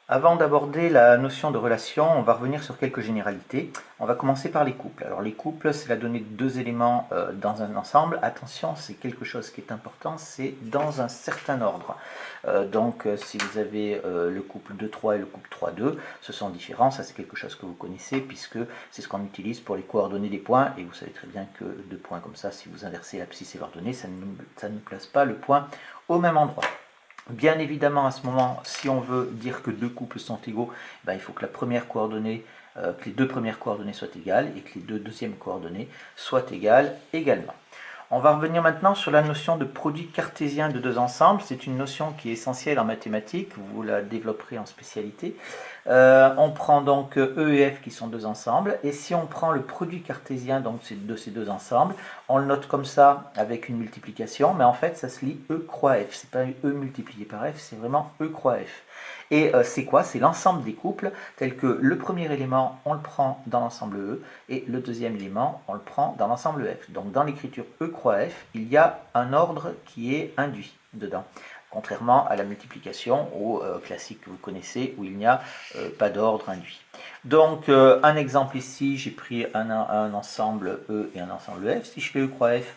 Avant d'aborder la notion de relation, on va revenir sur quelques généralités. On va commencer par les couples. Alors les couples, c'est la donnée de deux éléments dans un ensemble. Attention, c'est quelque chose qui est important, c'est dans un certain ordre. Si vous avez le couple 2-3 et le couple 3-2, ce sont différents. Ça, c'est quelque chose que vous connaissez puisque c'est ce qu'on utilise pour les coordonnées des points. Et vous savez très bien que deux points comme ça, si vous inversez l'abscisse et l'ordonnée, ça ne place pas le point au même endroit. Bien évidemment, à ce moment, si on veut dire que deux couples sont égaux, il faut que la première coordonnée, que les deux premières coordonnées soient égales et que les deux deuxièmes coordonnées soient égales également. On va revenir maintenant sur la notion de produit cartésien de deux ensembles. C'est une notion qui est essentielle en mathématiques, vous la développerez en spécialité. On prend donc E et F qui sont deux ensembles, et si on prend le produit cartésien donc de ces deux ensembles, on le note comme ça avec une multiplication, mais en fait ça se lit E croix F, c'est pas E multiplié par F, c'est vraiment E croix F. Et c'est quoi? C'est l'ensemble des couples, tel que le premier élément on le prend dans l'ensemble E, et le deuxième élément on le prend dans l'ensemble F. Donc dans l'écriture E croix F, il y a un ordre qui est induit dedans, contrairement à la multiplication au classique que vous connaissez où il n'y a pas d'ordre induit. Donc un exemple ici, j'ai pris un ensemble E et un ensemble F. Si je fais E croix F,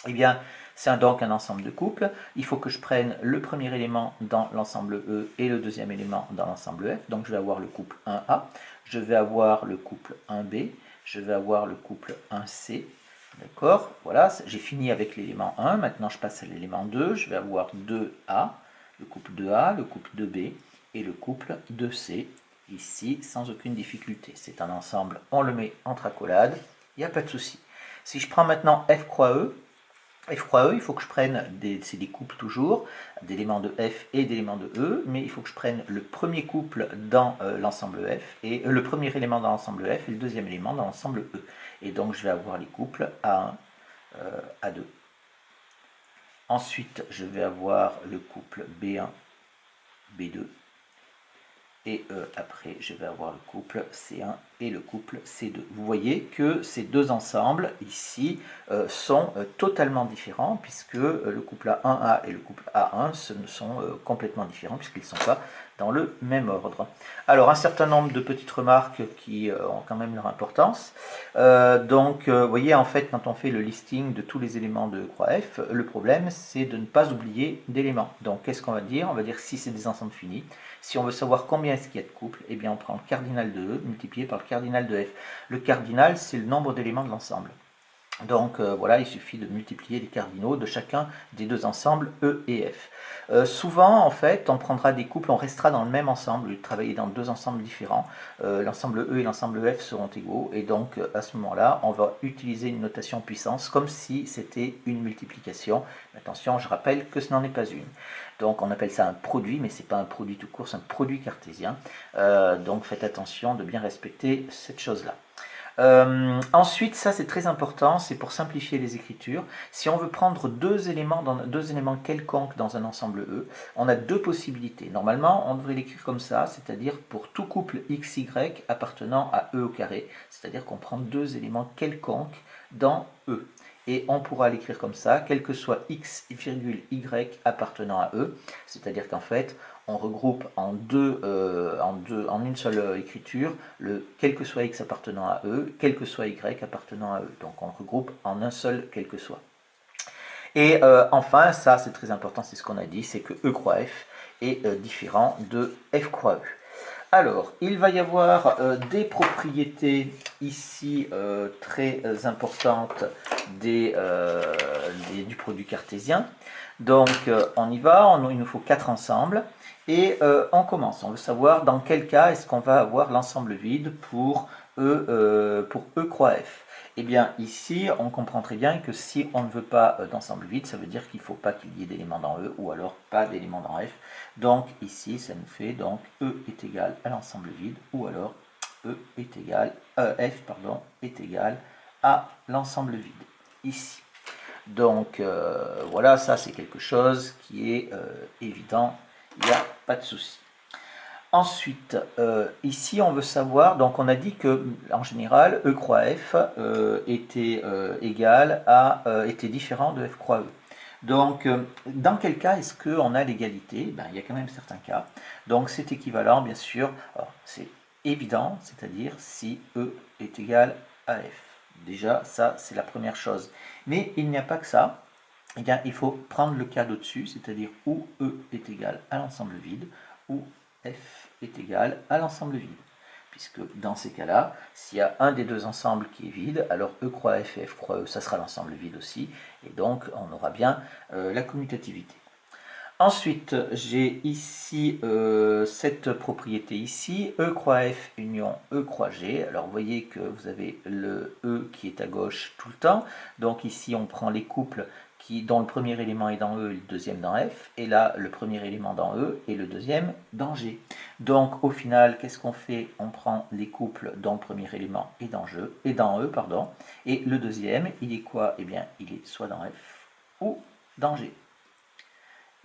eh bien c'est donc un ensemble de couples. Il faut que je prenne le premier élément dans l'ensemble E et le deuxième élément dans l'ensemble F. Donc je vais avoir le couple 1A, je vais avoir le couple 1B, je vais avoir le couple 1C. D'accord, voilà, j'ai fini avec l'élément 1. Maintenant, je passe à l'élément 2. Je vais avoir 2A, le couple 2A, le couple 2B et le couple 2C, ici, sans aucune difficulté. C'est un ensemble, on le met entre accolades, il n'y a pas de souci. Si je prends maintenant F croix E, il faut que je prenne, c'est des couples toujours, d'éléments de F et d'éléments de E, mais il faut que je prenne le premier couple dans l'ensemble F, et le premier élément dans l'ensemble F et le deuxième élément dans l'ensemble E. Et donc je vais avoir les couples A1, A2. Ensuite, je vais avoir le couple B1, B2. Et après, je vais avoir le couple C1 et le couple C2. Vous voyez que ces deux ensembles ici sont totalement différents puisque le couple A1A et le couple A1 sont complètement différents puisqu'ils ne sont pas dans le même ordre. Alors un certain nombre de petites remarques qui ont quand même leur importance. Vous voyez en fait quand on fait le listing de tous les éléments de croix F, le problème c'est de ne pas oublier d'éléments. Donc qu'est-ce qu'on va dire? On va dire si c'est des ensembles finis. Si on veut savoir combien est-ce qu'il y a de couples, eh bien on prend le cardinal de E multiplié par le cardinal de F. Le cardinal, c'est le nombre d'éléments de l'ensemble. Donc voilà, il suffit de multiplier les cardinaux de chacun des deux ensembles E et F. Souvent, en fait, on prendra des couples, on restera dans le même ensemble, au lieu de travailler dans deux ensembles différents. L'ensemble E et l'ensemble F seront égaux, et donc à ce moment-là, on va utiliser une notation puissance comme si c'était une multiplication. Attention, je rappelle que ce n'en est pas une. Donc on appelle ça un produit, mais ce n'est pas un produit tout court, c'est un produit cartésien. Donc faites attention de bien respecter cette chose-là. Ensuite, ça c'est très important, c'est pour simplifier les écritures. Si on veut prendre deux éléments quelconques dans un ensemble E, on a deux possibilités. Normalement, on devrait l'écrire comme ça, c'est-à-dire pour tout couple XY appartenant à E au carré, c'est-à-dire qu'on prend deux éléments quelconques dans E. Et on pourra l'écrire comme ça, quel que soit x, y appartenant à E, c'est-à-dire qu'en fait, on regroupe en une seule écriture, quel que soit x appartenant à E, quel que soit y appartenant à E. Donc on regroupe en un seul quel que soit. Et enfin, ça c'est très important, c'est ce qu'on a dit, c'est que E croix F est différent de F croix E. Alors, il va y avoir des propriétés ici très importantes du produit cartésien. Donc, on y va, il nous faut 4 ensembles. Et on commence. On veut savoir dans quel cas est-ce qu'on va avoir l'ensemble vide pour E croix F. Eh bien, ici, on comprend très bien que si on ne veut pas d'ensemble vide, ça veut dire qu'il ne faut pas qu'il y ait d'éléments dans E, ou alors pas d'éléments dans F. Donc, ici, ça nous fait donc E est égal à l'ensemble vide, ou alors F est égal à l'ensemble vide, ici. Donc, voilà, ça c'est quelque chose qui est évident, il n'y a pas de souci. Ensuite, ici on veut savoir, donc on a dit que en général E croix F était différent de F croix E. Donc, dans quel cas est-ce qu'on a l'égalité? Ben, il y a quand même certains cas. Donc, c'est équivalent, bien sûr. C'est évident, c'est-à-dire si E est égal à F. Déjà, ça, c'est la première chose. Mais il n'y a pas que ça. Eh bien, il faut prendre le cas d'au-dessus, c'est-à-dire où E est égal à l'ensemble vide, ou F est égal à l'ensemble vide. Puisque dans ces cas-là, s'il y a un des deux ensembles qui est vide, alors E croix F et F croix E, ça sera l'ensemble vide aussi, et donc on aura bien la commutativité. Ensuite, j'ai ici cette propriété ici, E croix F union E croix G. Alors vous voyez que vous avez le E qui est à gauche tout le temps, donc ici on prend les couples dont le premier élément est dans E et le deuxième dans F, et là le premier élément dans E et le deuxième dans G. Donc au final, qu'est-ce qu'on fait? On prend les couples dont le premier élément est dans E, pardon, et le deuxième, il est quoi? Eh bien, il est soit dans F ou dans G.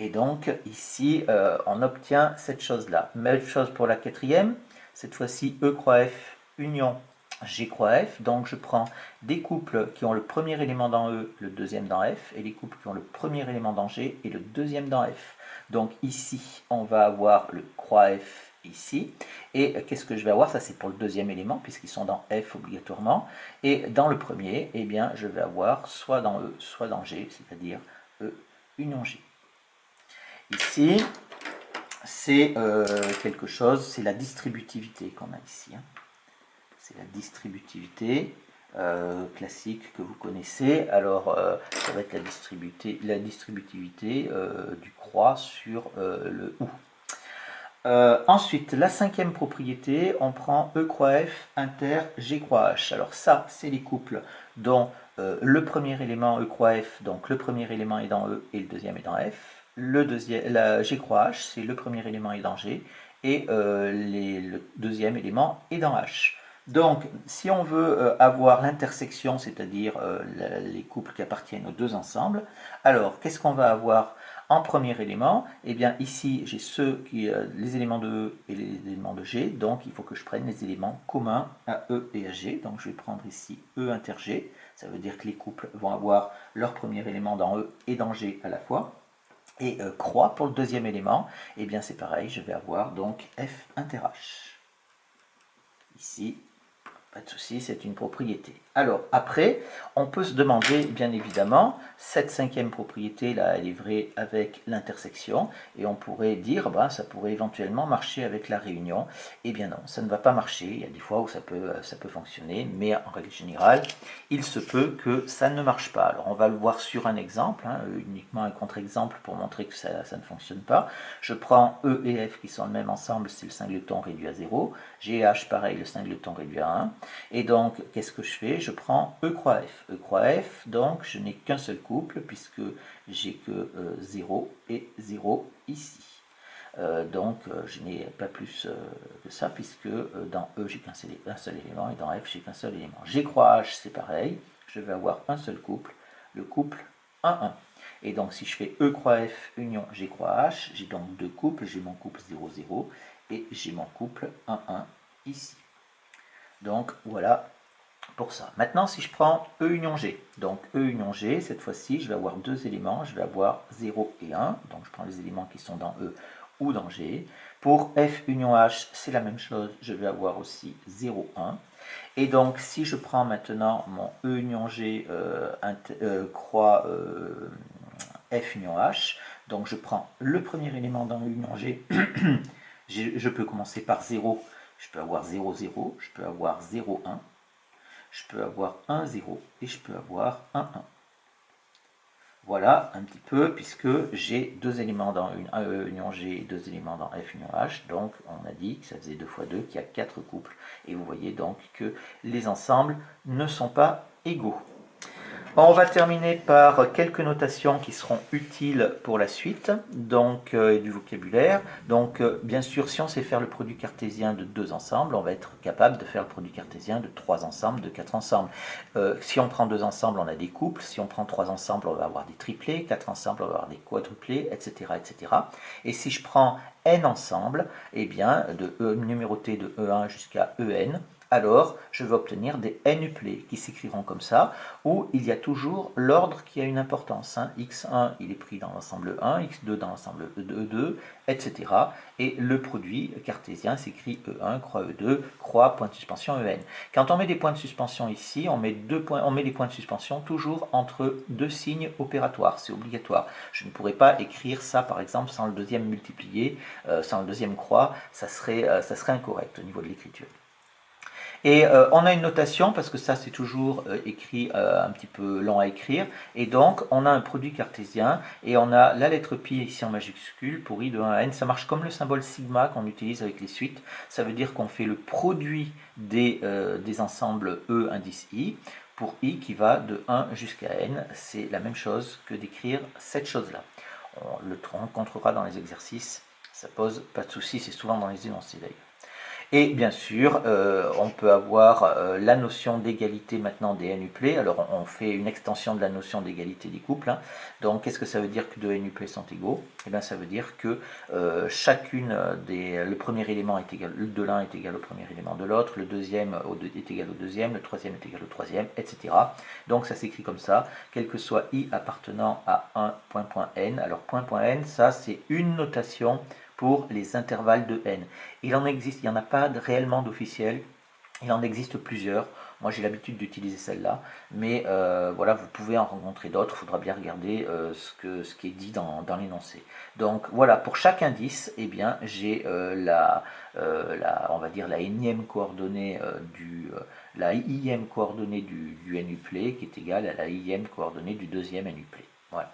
Et donc ici, on obtient cette chose-là. Même chose pour la quatrième, cette fois-ci E croix F union G croix F, donc je prends des couples qui ont le premier élément dans E, le deuxième dans F, et les couples qui ont le premier élément dans G et le deuxième dans F. Donc ici, on va avoir le croix F ici, et qu'est-ce que je vais avoir? Ça c'est pour le deuxième élément, puisqu'ils sont dans F obligatoirement, et dans le premier, eh bien, je vais avoir soit dans E, soit dans G, c'est-à-dire E union G. Ici, c'est quelque chose, c'est la distributivité qu'on a ici. Hein. C'est la distributivité classique que vous connaissez. Alors, ça va être la distributivité du croix sur le OU. Ensuite, la cinquième propriété, on prend E croix F inter G croix H. Alors ça, c'est les couples dont le premier élément E croix F, donc le premier élément est dans E et le deuxième est dans F. La G croix H, c'est le premier élément est dans G et le deuxième élément est dans H. Donc, si on veut avoir l'intersection, c'est-à-dire les couples qui appartiennent aux deux ensembles, alors qu'est-ce qu'on va avoir en premier élément? Eh bien, ici, j'ai les éléments de E et les éléments de G, donc il faut que je prenne les éléments communs à E et à G. Donc, je vais prendre ici E inter G, ça veut dire que les couples vont avoir leur premier élément dans E et dans G à la fois. Et croix pour le deuxième élément, eh bien c'est pareil, je vais avoir donc F inter H. Ici, pas de souci, c'est une propriété. Alors après, on peut se demander, bien évidemment, cette cinquième propriété là, elle est vraie avec l'intersection, et on pourrait dire, ben, ça pourrait éventuellement marcher avec la réunion. Eh bien non, ça ne va pas marcher. Il y a des fois où ça peut fonctionner, mais en règle générale, il se peut que ça ne marche pas. Alors on va le voir sur un exemple, hein, uniquement un contre-exemple pour montrer que ça ne fonctionne pas. Je prends E et F qui sont le même ensemble, c'est le singleton réduit à 0. G et H, pareil, le singleton réduit à 1. Et donc, qu'est-ce que je fais? Je prends E croix F. E croix F, donc je n'ai qu'un seul couple puisque j'ai que 0 et 0 ici. Donc, je n'ai pas plus que ça puisque dans E, j'ai qu'un seul élément et dans F, j'ai qu'un seul élément. G croix H, c'est pareil. Je vais avoir un seul couple, le couple 1, 1. Et donc, si je fais E croix F union G croix H, j'ai donc deux couples. J'ai mon couple 0, 0 et j'ai mon couple 1, 1 ici. Donc voilà pour ça. Maintenant, si je prends E union G, donc E union G, cette fois-ci, je vais avoir deux éléments, je vais avoir 0 et 1, donc je prends les éléments qui sont dans E ou dans G. Pour F union H, c'est la même chose, je vais avoir aussi 0, 1. Et donc, si je prends maintenant mon E union G croix F union H, donc je prends le premier élément dans E union G, je peux commencer par 0, je peux avoir 0, 0, je peux avoir 0, 1, je peux avoir 1, 0 et je peux avoir 1, 1. Voilà un petit peu, puisque j'ai deux éléments dans E union G et deux éléments dans F union H, donc on a dit que ça faisait 2 fois 2, qu'il y a 4 couples, et vous voyez donc que les ensembles ne sont pas égaux. On va terminer par quelques notations qui seront utiles pour la suite, donc du vocabulaire. Donc bien sûr, si on sait faire le produit cartésien de deux ensembles, on va être capable de faire le produit cartésien de trois ensembles, de quatre ensembles. Si on prend deux ensembles, on a des couples. Si on prend trois ensembles, on va avoir des triplés. Quatre ensembles, on va avoir des quadruplés, etc., etc. Et si je prends n ensembles, eh bien, numérotés de E1 jusqu'à En, alors je vais obtenir des n-uplets qui s'écriront comme ça, où il y a toujours l'ordre qui a une importance. Hein. x1 il est pris dans l'ensemble 1, x2 dans l'ensemble 2, etc. Et le produit cartésien s'écrit E1, croix E2, croix, point de suspension En. Quand on met des points de suspension ici, on met des points de suspension toujours entre deux signes opératoires, c'est obligatoire. Je ne pourrais pas écrire ça par exemple sans le deuxième multiplié, sans le deuxième croix, ça serait incorrect au niveau de l'écriture. Et on a une notation, parce que ça c'est toujours écrit un petit peu long à écrire, et donc on a un produit cartésien, et on a la lettre pi ici en majuscule pour i de 1 à n, ça marche comme le symbole sigma qu'on utilise avec les suites, ça veut dire qu'on fait le produit des ensembles E indice i, pour i qui va de 1 jusqu'à n, c'est la même chose que d'écrire cette chose-là. On le rencontrera dans les exercices, ça pose pas de souci, c'est souvent dans les énoncés d'ailleurs. Et bien sûr, on peut avoir la notion d'égalité maintenant des n-uplets. Alors on fait une extension de la notion d'égalité des couples. Hein. Donc qu'est-ce que ça veut dire que deux n-uplets sont égaux? Eh bien ça veut dire que le premier élément est égal, de l'un est égal au premier élément de l'autre, le deuxième est égal au deuxième, le troisième est égal au troisième, etc. Donc ça s'écrit comme ça, quel que soit i appartenant à un point n. Alors point n, ça c'est une notation pour les intervalles de n. Il n'y en a pas réellement d'officiel, il en existe plusieurs. Moi j'ai l'habitude d'utiliser celle-là, mais voilà, vous pouvez en rencontrer d'autres, il faudra bien regarder ce qui est dit dans l'énoncé. Donc voilà, pour chaque indice, eh bien, j'ai on va dire la énième coordonnée la ième coordonnée du n-uplet qui est égale à la ième coordonnée du deuxième n-uplet. Voilà.